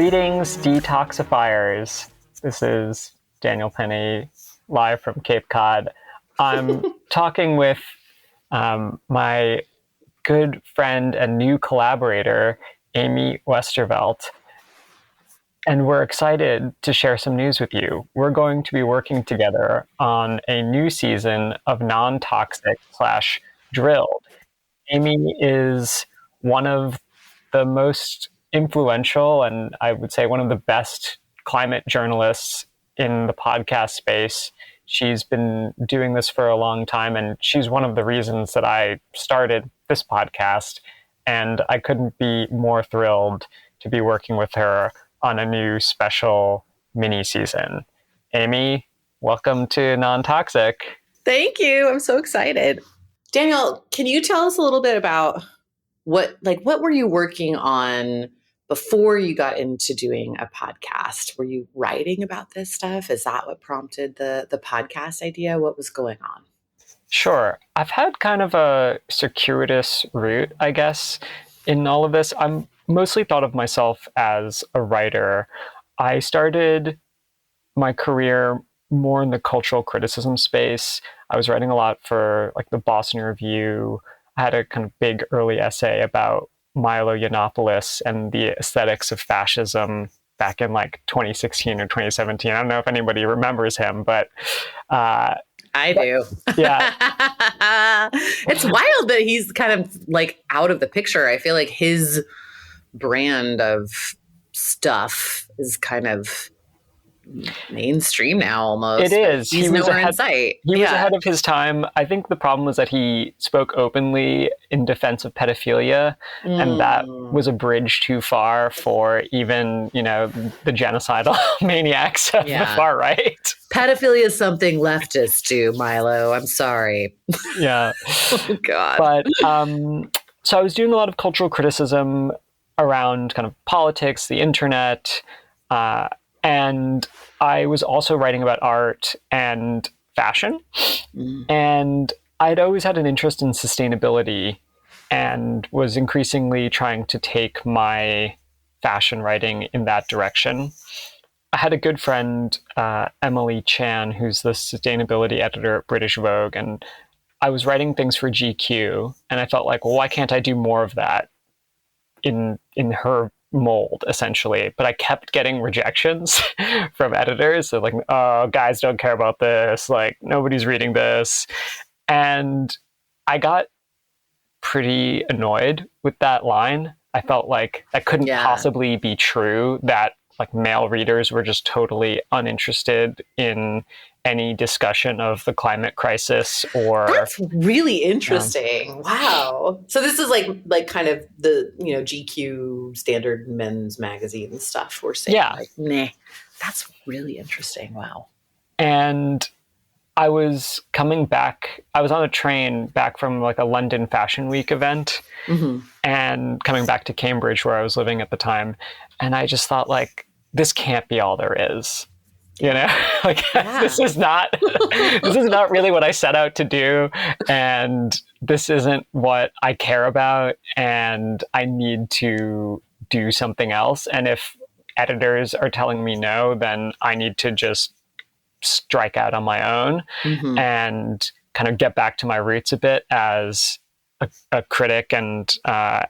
Greetings, detoxifiers. This is Daniel Penny, live from Cape Cod. I'm talking with my good friend and new collaborator, Amy Westervelt, and we're excited to share some news with you. We're going to be working together on a new season of Non-Toxic/Drilled. Amy is one of the most influential and I would say one of the best climate journalists in the podcast space. She's been doing this for a long time, and she's one of the reasons that I started this podcast. And I couldn't be more thrilled to be working with her on a new special mini season. Amy, welcome to Non-Toxic. Thank you. I'm so excited. Daniel, can you tell us a little bit about what were you working on before you got into doing a podcast? Were you writing about this stuff? Is that what prompted the podcast idea? What was going on? Sure. I've had kind of a circuitous route, I guess, in all of this. I'm mostly thought of myself as a writer. I started my career more in the cultural criticism space. I was writing a lot for like the Boston Review. I had a kind of big early essay about Milo Yiannopoulos and the aesthetics of fascism back in like 2016 or 2017. I don't know if anybody remembers him, but I do. Yeah. It's wild that he's kind of like out of the picture. I feel like his brand of stuff is kind of mainstream now almost. It is. He's nowhere in sight. He was ahead of his time. I think the problem was that he spoke openly in defense of pedophilia, and that was a bridge too far for even, the genocidal maniacs of the far right. Pedophilia is something leftists do, Milo. I'm sorry. Yeah. Oh, God. But so I was doing a lot of cultural criticism around kind of politics, the internet, and I was also writing about art and fashion. And I'd always had an interest in sustainability and was increasingly trying to take my fashion writing in that direction. I had a good friend, Emily Chan, who's the sustainability editor at British Vogue, and I was writing things for GQ, and I felt like, well, why can't I do more of that in her mold, essentially? But I kept getting rejections from editors. So like, oh, guys don't care about this. Like, nobody's reading this. And I got pretty annoyed with that line. I felt like that couldn't possibly be true, that like male readers were just totally uninterested in any discussion of the climate crisis. Or that's really interesting. Wow. So this is like kind of the GQ standard men's magazine stuff we're saying. Yeah. Like, nah, that's really interesting. Wow. And I was coming back. I was on a train back from like a London Fashion Week event, and coming back to Cambridge, where I was living at the time. And I just thought, like, this can't be all there is. This is not really what I set out to do, and this isn't what I care about, and I need to do something else. And if editors are telling me no, then I need to just strike out on my own and kind of get back to my roots a bit as a critic and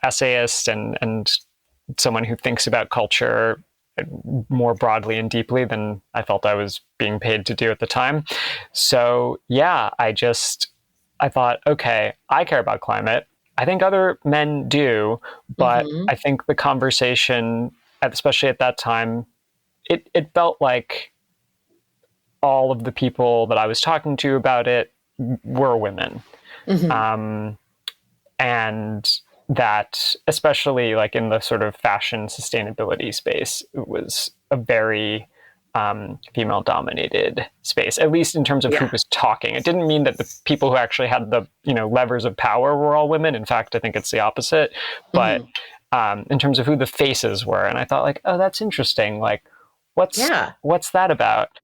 essayist and someone who thinks about culture more broadly and deeply than I felt I was being paid to do at the time. So yeah, I thought, okay, I care about climate. I think other men do, but I think the conversation, especially at that time, it felt like all of the people that I was talking to about it were women. And that, especially like in the sort of fashion sustainability space, it was a very female dominated space, at least in terms of who was talking. It didn't mean that the people who actually had the levers of power were all women. In fact, I think it's the opposite. But in terms of who the faces were, and I thought, like, oh, that's interesting. Like, what's that about?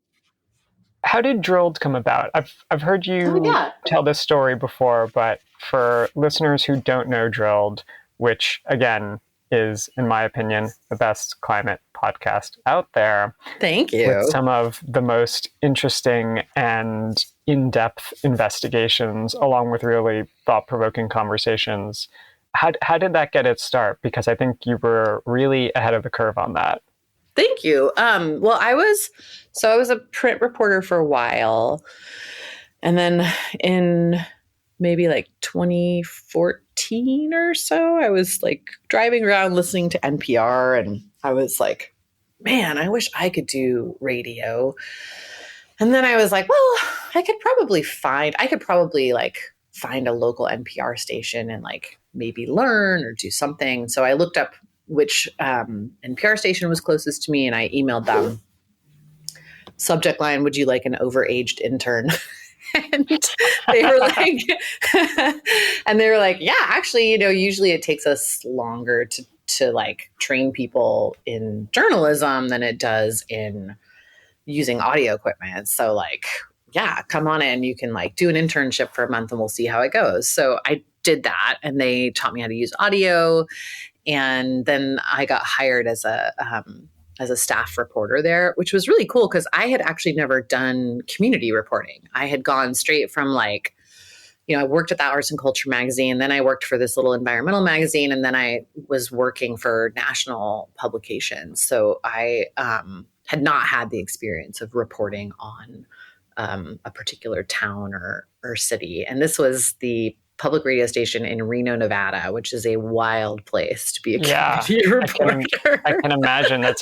How did Drilled come about? I've heard you tell this story before, but for listeners who don't know Drilled, which again, is, in my opinion, the best climate podcast out there. Thank you. With some of the most interesting and in-depth investigations, along with really thought-provoking conversations. How did that get its start? Because I think you were really ahead of the curve on that. Thank you. Well, I was a print reporter for a while. And then in maybe like 2014 or so, I was like driving around listening to NPR, and I was like, man, I wish I could do radio. And then I was like, well, I could probably find a local NPR station and like maybe learn or do something. So I looked up which NPR station was closest to me, and I emailed them. Subject line, would you like an overaged intern? And they were like, yeah, actually, usually it takes us longer to like train people in journalism than it does in using audio equipment. So like, yeah, come on in. You can like do an internship for a month and we'll see how it goes. So I did that, and they taught me how to use audio. And then I got hired as a staff reporter there, which was really cool because I had actually never done community reporting. I had gone straight from like, I worked at the Arts and Culture magazine, then I worked for this little environmental magazine, and then I was working for national publications. So I had not had the experience of reporting on a particular town or city. And this was the public radio station in Reno, Nevada, which is a wild place to be a community reporter. I can imagine. That's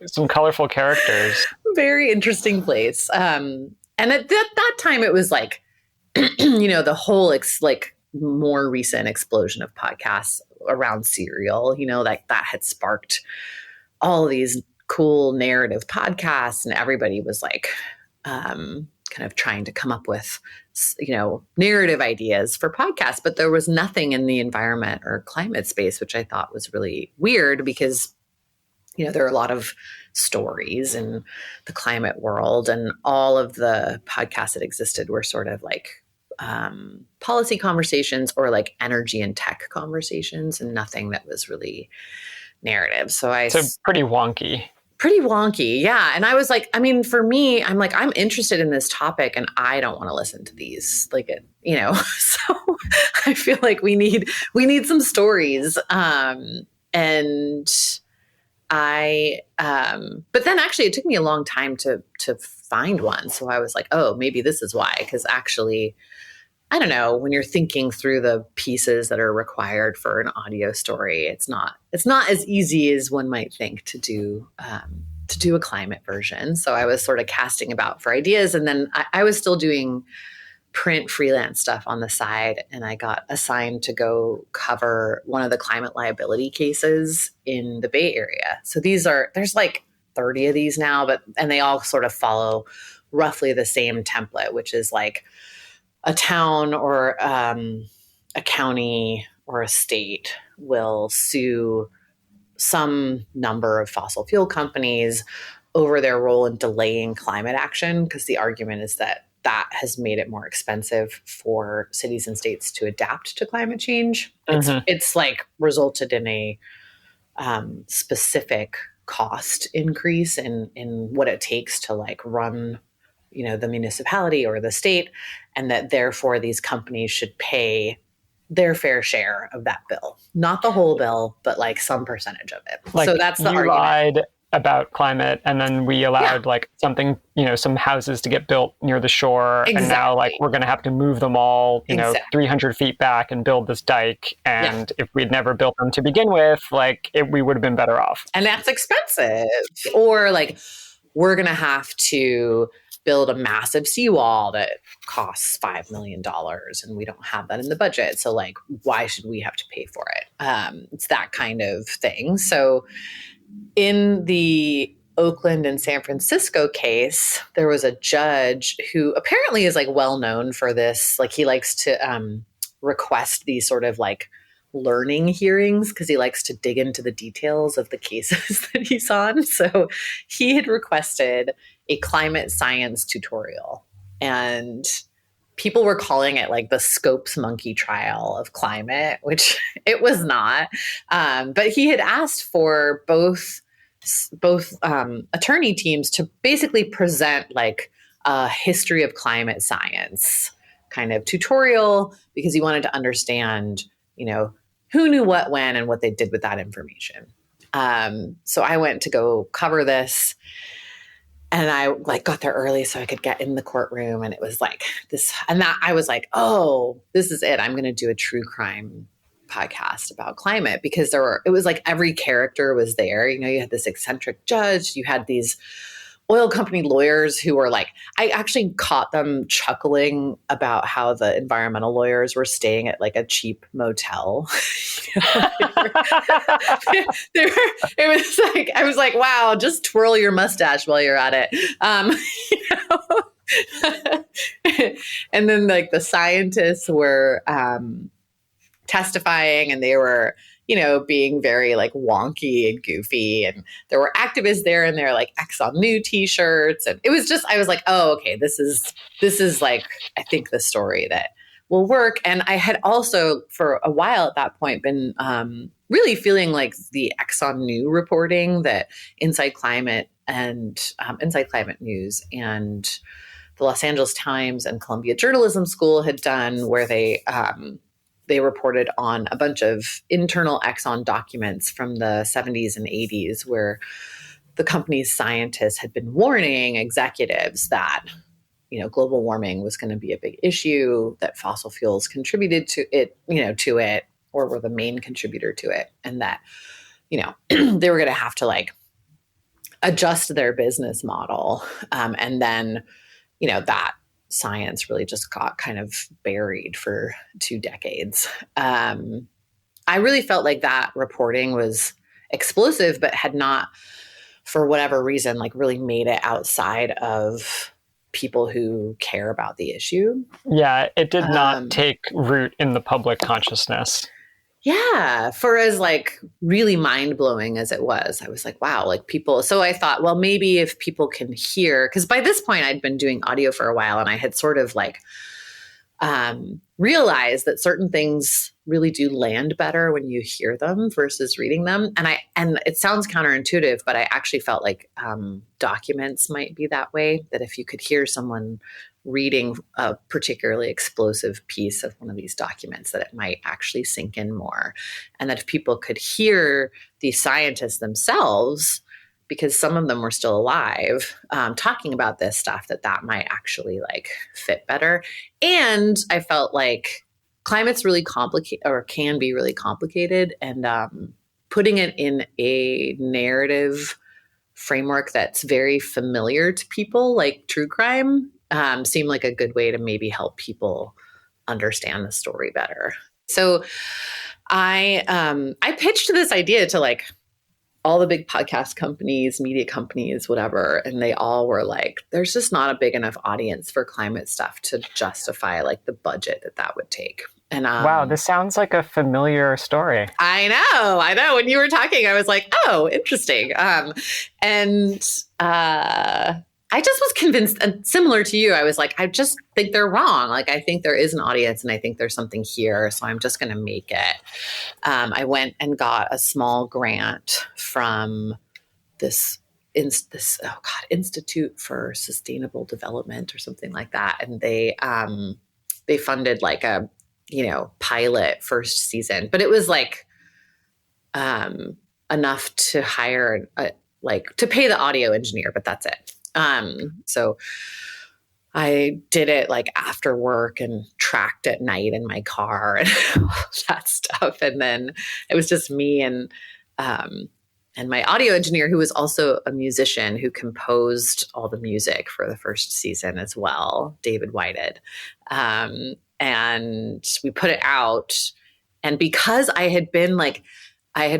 some colorful characters. Very interesting place. And at that time, it was like, the whole more recent explosion of podcasts around Serial, like that had sparked all of these cool narrative podcasts, and everybody was like, kind of trying to come up with, narrative ideas for podcasts, but there was nothing in the environment or climate space, which I thought was really weird because, there are a lot of stories in the climate world, and all of the podcasts that existed were sort of like policy conversations or like energy and tech conversations, and nothing that was really narrative. So pretty wonky. Pretty wonky. Yeah. And I was like, for me, I'm like, I'm interested in this topic and I don't want to listen to these, so I feel like we need some stories. But then actually it took me a long time to find one. So I was like, oh, maybe this is why. Cause actually, I don't know, when you're thinking through the pieces that are required for an audio story, it's not as easy as one might think to do a climate version. So I was sort of casting about for ideas, and then I was still doing print freelance stuff on the side, and I got assigned to go cover one of the climate liability cases in the Bay Area. So there's like 30 of these now, and they all sort of follow roughly the same template, which is like a town or a county or a state will sue some number of fossil fuel companies over their role in delaying climate action, because the argument is that has made it more expensive for cities and states to adapt to climate change. Mm-hmm. It's like resulted in a specific cost increase in what it takes to like run the municipality or the state, and that therefore these companies should pay their fair share of that bill. Not the whole bill, but like some percentage of it. Like, so that's the argument. Lied about climate, and then we allowed like something, some houses to get built near the shore. Exactly. And now like we're going to have to move them all, 300 feet back and build this dike. And if we'd never built them to begin with, like we would have been better off. And that's expensive. Or like, we're going to have to build a massive seawall that costs $5 million and we don't have that in the budget. So like, why should we have to pay for it? It's that kind of thing. So in the Oakland and San Francisco case, there was a judge who apparently is like well known for this. Like he likes to request these sort of like learning hearings because he likes to dig into the details of the cases that he's on. So he had requested a climate science tutorial, and people were calling it like the Scopes monkey trial of climate, which it was not. But he had asked for both attorney teams to basically present like a history of climate science kind of tutorial, because he wanted to understand, who knew what, when, and what they did with that information. So I went to go cover this, and I like got there early so I could get in the courtroom, and it was like this, and that I was like, oh, this is it. I'm going to do a true crime podcast about climate, because it was like every character was there. You had this eccentric judge, you had these oil company lawyers who were like, I actually caught them chuckling about how the environmental lawyers were staying at like a cheap motel. It was like, I was like, wow, just twirl your mustache while you're at it. And then like the scientists were testifying, and they were, being very like wonky and goofy. And there were activists there in their like Exxon New t-shirts. And it was just, I was like, oh, okay, this is like, I think the story that will work. And I had also for a while at that point been really feeling like the Exxon New reporting that Inside Climate and Inside Climate News and the Los Angeles Times and Columbia Journalism School had done, where they reported on a bunch of internal Exxon documents from the 70s and 80s, where the company's scientists had been warning executives that, global warming was going to be a big issue, that fossil fuels contributed to it, or were the main contributor to it. And that, they were going to have to like adjust their business model. And then, that science really just got kind of buried for 2 decades. I really felt like that reporting was explosive, but had not, for whatever reason, like really made it outside of people who care about the issue. Yeah, it did not take root in the public consciousness. Yeah, for as like really mind-blowing as it was, I was like, wow, like people. So I thought, well, maybe if people can hear, because by this point I'd been doing audio for a while, and I had sort of like realized that certain things really do land better when you hear them versus reading them. And it sounds counterintuitive, but I actually felt like documents might be that way, that if you could hear someone reading a particularly explosive piece of one of these documents, that it might actually sink in more. And that if people could hear the scientists themselves, because some of them were still alive, talking about this stuff, that might actually like fit better. And I felt like climate's really complicated, or can be really complicated, and putting it in a narrative framework that's very familiar to people, like true crime, seemed like a good way to maybe help people understand the story better. So I pitched this idea to like all the big podcast companies, media companies, whatever. And they all were like, there's just not a big enough audience for climate stuff to justify like the budget that would take. And wow, this sounds like a familiar story. I know. When you were talking, I was like, oh, interesting. I just was convinced, and similar to you, I was like, I just think they're wrong. Like, I think there is an audience, and I think there's something here. So I'm just going to make it. I went and got a small grant from this Institute for Sustainable Development or something like that. And they funded like a, pilot first season, but it was like enough to hire, to pay the audio engineer, but that's it. So I did it like after work and tracked at night in my car and all that stuff. And then it was just me and my audio engineer, who was also a musician, who composed all the music for the first season as well, David Whited. And we put it out. And because I had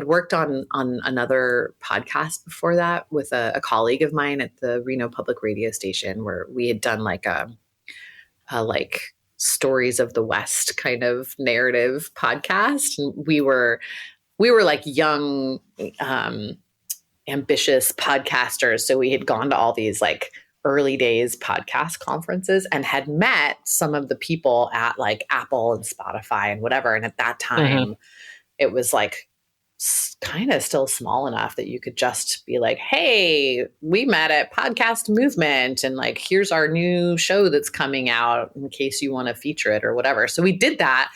worked on another podcast before that with a colleague of mine at the Reno Public Radio Station, where we had done like a stories of the West kind of narrative podcast. And we were like young, ambitious podcasters. So we had gone to all these like early days podcast conferences and had met some of the people at like Apple and Spotify and whatever. And at that time, it was like kind of still small enough that you could just be like, hey, we met at Podcast Movement and like, here's our new show that's coming out in case you want to feature it or whatever. So we did that.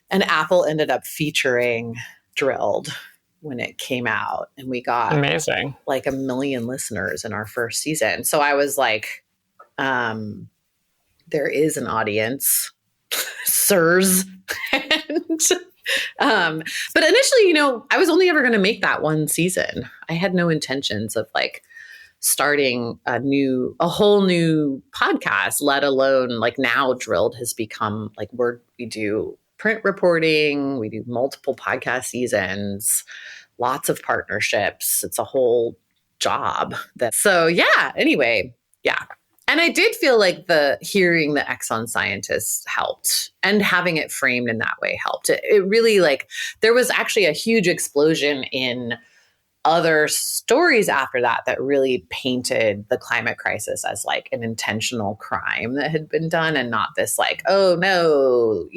And Apple ended up featuring Drilled when it came out. And we got amazing, like 1 million listeners in our first season. So I was like, there is an audience, sirs. But initially, I was only ever going to make that one season. I had no intentions of like starting a whole new podcast, let alone like now Drilled has become like we do print reporting, we do multiple podcast seasons, lots of partnerships. It's a whole job. Anyway. And I did feel like hearing the Exxon scientists helped, and having it framed in that way helped. It really there was actually a huge explosion in other stories after that really painted the climate crisis as like an intentional crime that had been done and not this like, oh no,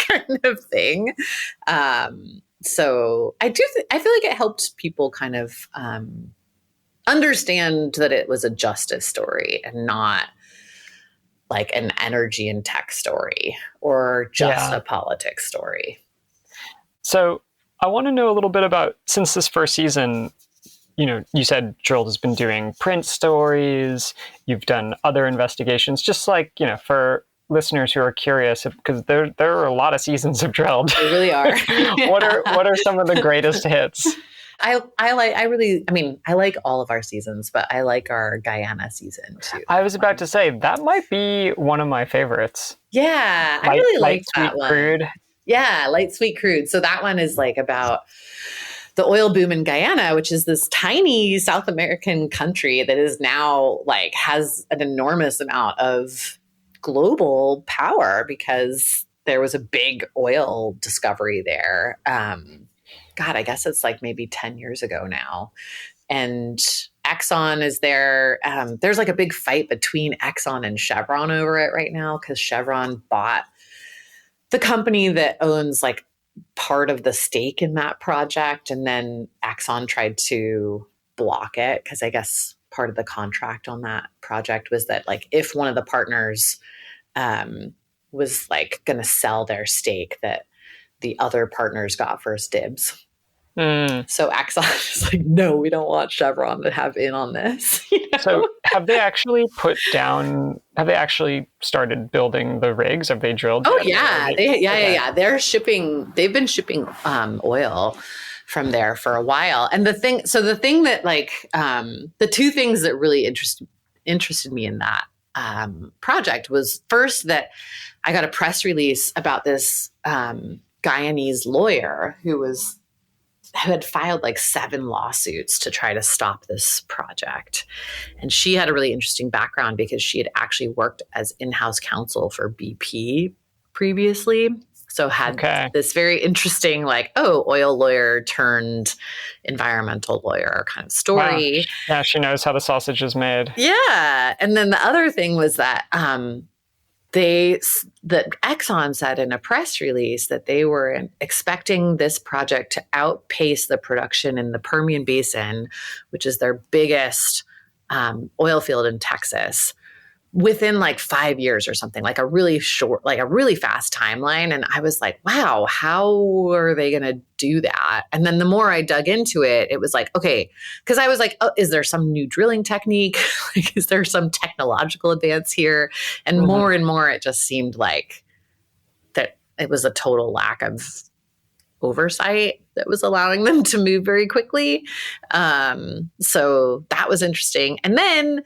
kind of thing. So I feel like it helped people kind of, understand that it was a justice story and not like an energy and tech story or just a politics story. So I want to know a little bit about, since this first season, you said Drilled has been doing print stories, you've done other investigations, just like, for listeners who are curious, because there are a lot of seasons of Drilled. They really are. What are some of the greatest hits? I like all of our seasons, but I like our Guyana season too. I was about to say, that might be one of my favorites. Yeah, I really like that one. Crude. Yeah, Light, Sweet, Crude. So that one is like about the oil boom in Guyana, which is this tiny South American country that is now like has an enormous amount of global power because there was a big oil discovery there. God, I guess it's like maybe 10 years ago now. And Exxon is there. There's like a big fight between Exxon and Chevron over it right now because Chevron bought the company that owns like part of the stake in that project. And then Exxon tried to block it because I guess part of the contract on that project was that like if one of the partners was like going to sell their stake, that the other partners got first dibs. So Exxon is like, no, we don't want Chevron to have in on this. So have they actually started building the rigs? Have they drilled? Oh yeah. They've been shipping oil from there for a while. And the thing that like, the two things that really interested me in that project was first that I got a press release about this Guyanese lawyer who had filed like 7 lawsuits to try to stop this project. And she had a really interesting background because she had actually worked as in-house counsel for BP previously. So had this very interesting like, oil lawyer turned environmental lawyer kind of story. Wow. Yeah, she knows how the sausage is made. Yeah. And then the other thing was that that Exxon said in a press release that they were expecting this project to outpace the production in the Permian Basin, which is their biggest oil field in Texas, within like 5 years or something, like a really fast timeline. And I was like, wow, how are they going to do that? And then the more I dug into it, it was like, okay, because I was like, oh, is there some new drilling technique? Like, is there some technological advance here? And more and more, it just seemed like that it was a total lack of oversight that was allowing them to move very quickly. So that was interesting. And then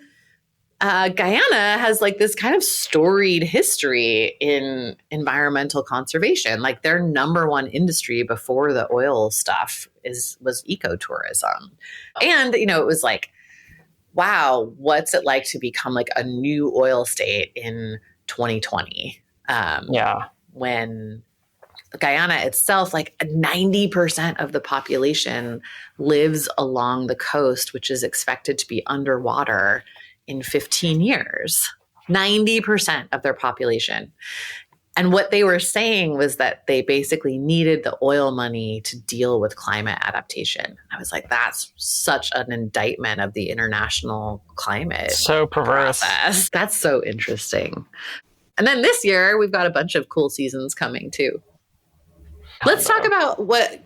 Guyana has like this kind of storied history in environmental conservation. Like their number one industry before the oil stuff was ecotourism. And, it was like, wow, what's it like to become like a new oil state in 2020? When Guyana itself, like 90% of the population lives along the coast, which is expected to be underwater in 15 years, 90% of their population. And what they were saying was that they basically needed the oil money to deal with climate adaptation. I was like, that's such an indictment of the international climate So perverse. process. That's so interesting. And then this year, we've got a bunch of cool seasons coming too. Let's talk about what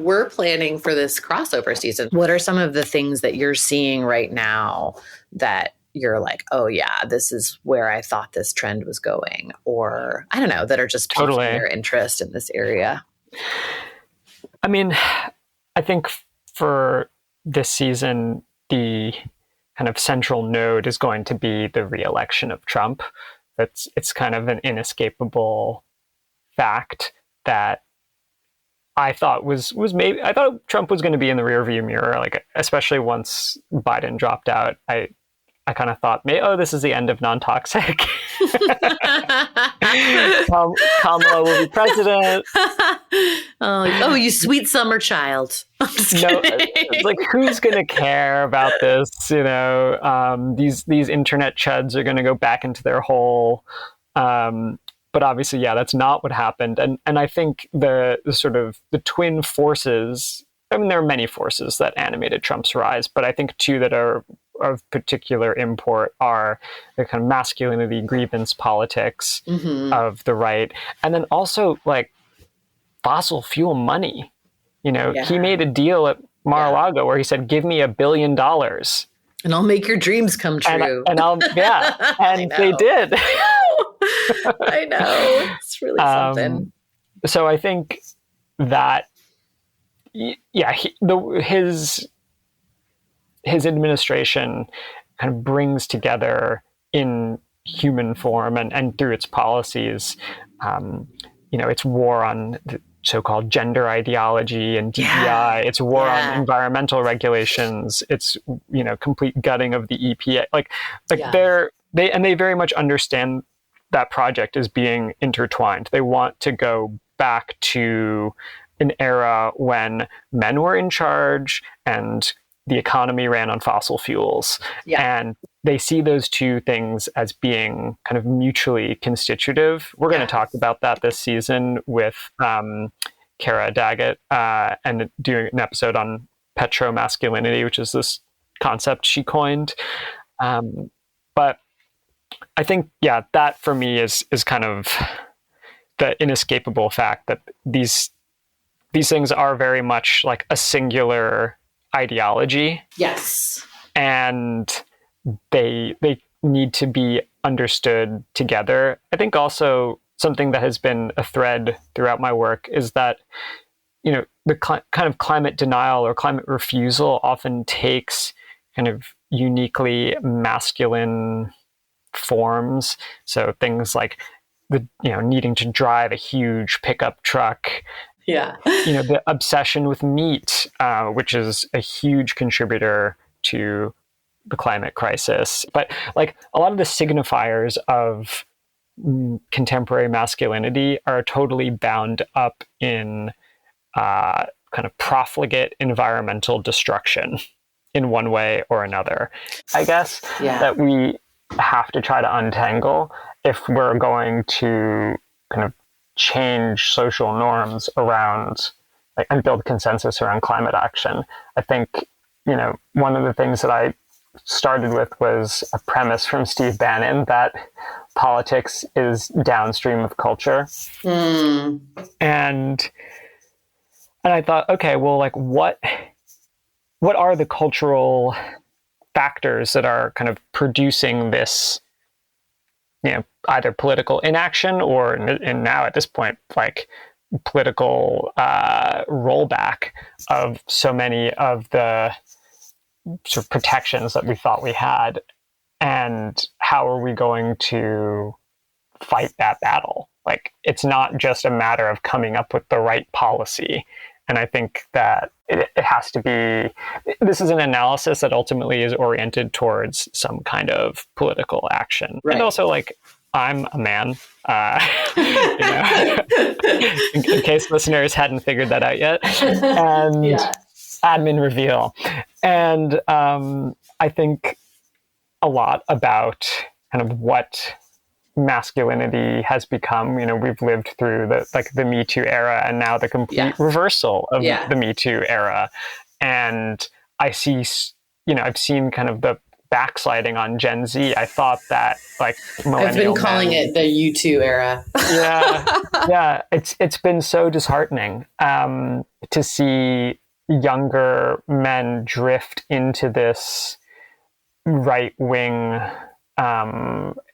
we're planning for this crossover season. What are some of the things that you're seeing right now that you're like, oh yeah, this is where I thought this trend was going, or I don't know, that are just piquing your interest in this area? I mean, I think for this season, the kind of central node is going to be the re-election of Trump. It's kind of an inescapable fact that I thought I thought Trump was going to be in the rearview mirror, like especially once Biden dropped out. I kind of thought, this is the end of non-toxic. Kamala will be president. Oh, you sweet summer child. I'm just kidding. It's like, who's going to care about this? These internet chuds are going to go back into their hole. But obviously, that's not what happened. And I think the sort of the twin forces, I mean, there are many forces that animated Trump's rise, but I think two that are of particular import are the kind of masculinity grievance politics of the right. And then also like fossil fuel money. He made a deal at Mar-a-Lago where he said, give me $1 billion. And I'll make your dreams come true. And they did. I know. It's really something. So I think that, his administration kind of brings together in human form and through its policies, its war on the so-called gender ideology and DEI, its war on environmental regulations, its complete gutting of the EPA. They very much understand that project as being intertwined. They want to go back to an era when men were in charge and the economy ran on fossil fuels. And they see those two things as being kind of mutually constitutive. We're going to talk about that this season with Kara Daggett and doing an episode on petromasculinity, which is this concept she coined. But I think, that for me is kind of the inescapable fact that these things are very much like a singular ideology. Yes. And they need to be understood together. I think also something that has been a thread throughout my work is that, the kind of climate denial or climate refusal often takes kind of uniquely masculine forms. So things like needing to drive a huge pickup truck. The obsession with meat, which is a huge contributor to the climate crisis. But like a lot of the signifiers of contemporary masculinity are totally bound up in kind of profligate environmental destruction in one way or another. I guess that we have to try to untangle if we're going to kind of change social norms around and build consensus around climate action. I think, one of the things that I started with was a premise from Steve Bannon that politics is downstream of culture. And I thought, okay, well, like what are the cultural factors that are kind of producing this, either political inaction or, and now at this point, like political rollback of so many of the sort of protections that we thought we had, and how are we going to fight that battle? Like, it's not just a matter of coming up with the right policy. And I think that it has to be, this is an analysis that ultimately is oriented towards some kind of political action. Right. And also, like, I'm a man, in case listeners hadn't figured that out yet. And admin reveal. And I think a lot about kind of what masculinity has become. You know, we've lived through the Me Too era, and now the complete reversal of the Me Too era. And I see, I've seen kind of the backsliding on Gen Z. I thought that I've been calling it the You Too era. yeah. It's been so disheartening to see younger men drift into this right-wing,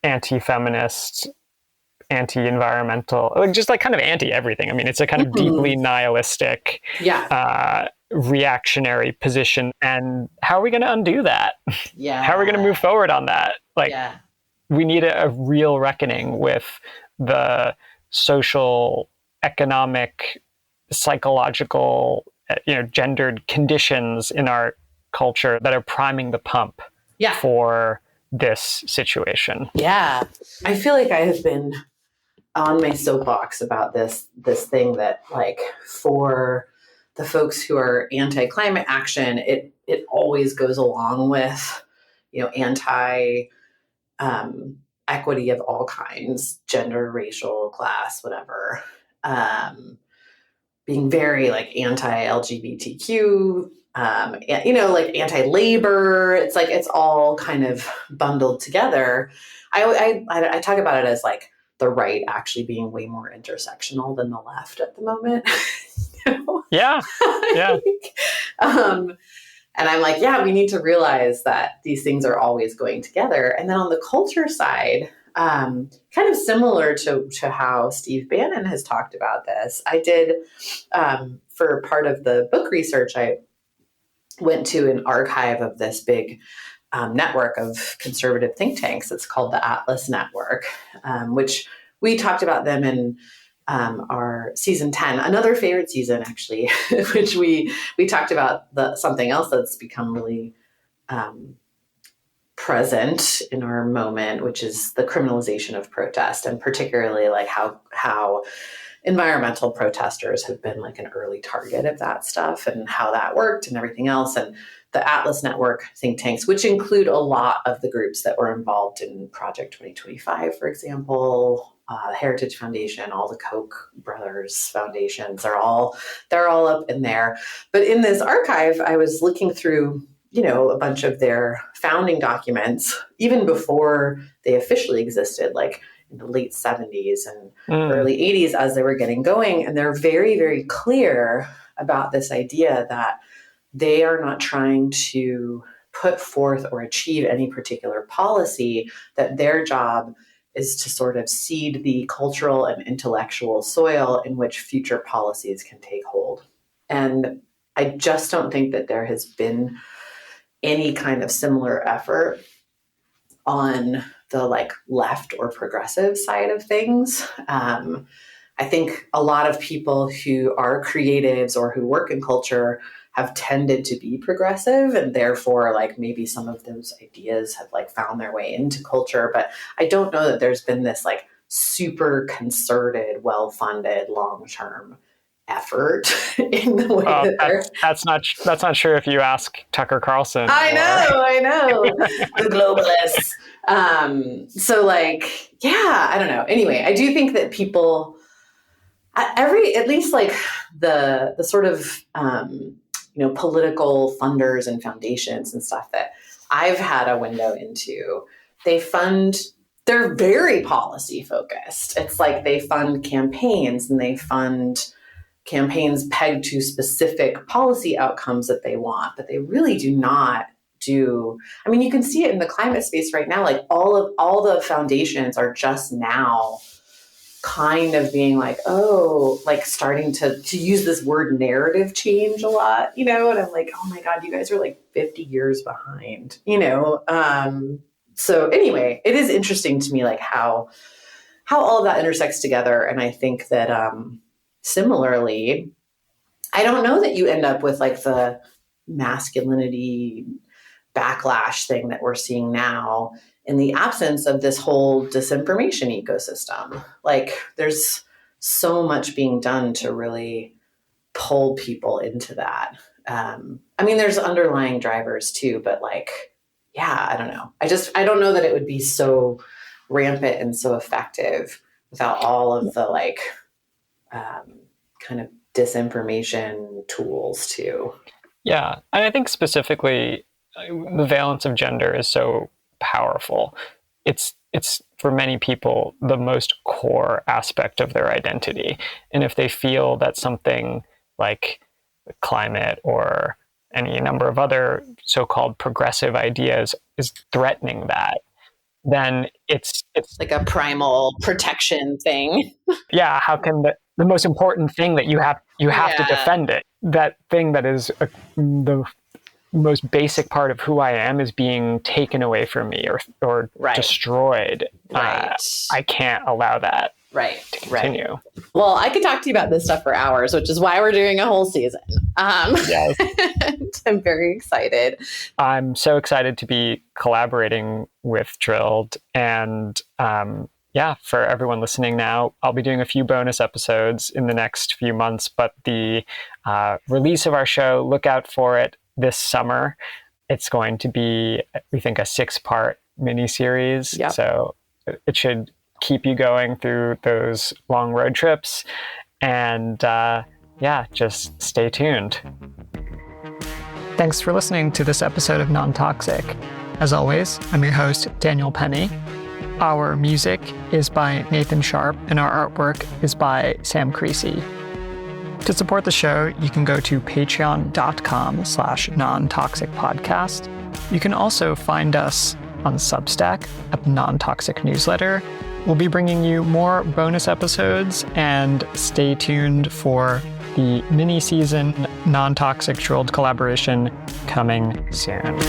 anti-feminist, anti-environmental, just kind of anti-everything. I mean, it's a kind of deeply nihilistic, reactionary position. And how are we going to undo that? How are we going to move forward on that? We need a real reckoning with the social, economic, psychological, gendered conditions in our culture that are priming the pump for this situation. Yeah. I feel like I have been on my soapbox about this thing that for the folks who are anti-climate action, it always goes along with, anti equity of all kinds, gender, racial, class, whatever. Being very anti-LGBTQ, anti-labor. It's all kind of bundled together. I talk about it as the right actually being way more intersectional than the left at the moment. Yeah. And I'm we need to realize that these things are always going together. And then on the culture side, kind of similar to how Steve Bannon has talked about this, I did, for part of the book research, I went to an archive of this big network of conservative think tanks. It's called the Atlas Network, which we talked about them in our season 10, another favorite season actually, which we talked about something else that's become really present in our moment, which is the criminalization of protest, and particularly how environmental protesters have been an early target of that stuff and how that worked and everything else. And the Atlas Network think tanks, which include a lot of the groups that were involved in Project 2025, for example, Heritage Foundation, all the Koch brothers foundations, they're all up in there. But in this archive, I was looking through, a bunch of their founding documents, even before they officially existed, in the late 70s and early 80s as they were getting going. And they're very, very clear about this idea that they are not trying to put forth or achieve any particular policy, that their job is to sort of seed the cultural and intellectual soil in which future policies can take hold. And I just don't think that there has been any kind of similar effort on the left or progressive side of things. I think a lot of people who are creatives or who work in culture have tended to be progressive, and therefore maybe some of those ideas have found their way into culture. But I don't know that there's been this super concerted, well-funded, long-term effort in the way that's not sure if you ask Tucker Carlson. I know the globalists. So I don't know. Anyway, I do think that people at least the sort of political funders and foundations and stuff that I've had a window into, they're very policy focused. It's they fund campaigns, and they fund campaigns pegged to specific policy outcomes that they want, but they really do not do. I mean, you can see it in the climate space right now. All the foundations are just now kind of being starting to use this word narrative change a lot, and I'm oh my God, you guys are 50 years behind, so anyway, it is interesting to me, how all of that intersects together. And I think that, similarly, I don't know that you end up with the masculinity backlash thing that we're seeing now in the absence of this whole disinformation ecosystem. There's so much being done to really pull people into that. I mean, there's underlying drivers too, but yeah, I don't know. I don't know that it would be so rampant and so effective without all of the like kind of disinformation tools too. Yeah. And I think specifically the valence of gender is so powerful. It's for many people the most core aspect of their identity. And if they feel that something like climate or any number of other so-called progressive ideas is threatening that, then it's like a primal protection thing. Yeah, how can the most important thing that you have to defend it? That thing that is the most basic part of who I am is being taken away from me or destroyed. Right. I can't allow that to continue. Right. Well, I could talk to you about this stuff for hours, which is why we're doing a whole season. Yes. I'm very excited. I'm so excited to be collaborating with Drilled. And for everyone listening now, I'll be doing a few bonus episodes in the next few months, but the release of our show, look out for it this summer. It's going to be, we think, a 6-part miniseries. Yep. So it should keep you going through those long road trips. And just stay tuned. Thanks for listening to this episode of Non-Toxic. As always, I'm your host, Daniel Penny. Our music is by Nathan Sharp, and our artwork is by Sam Creasy. To support the show, you can go to patreon.com/non-toxic-podcast. You can also find us on Substack at the Non-Toxic newsletter. We'll be bringing you more bonus episodes, and stay tuned for the mini-season Non-Toxic Drilled collaboration coming soon.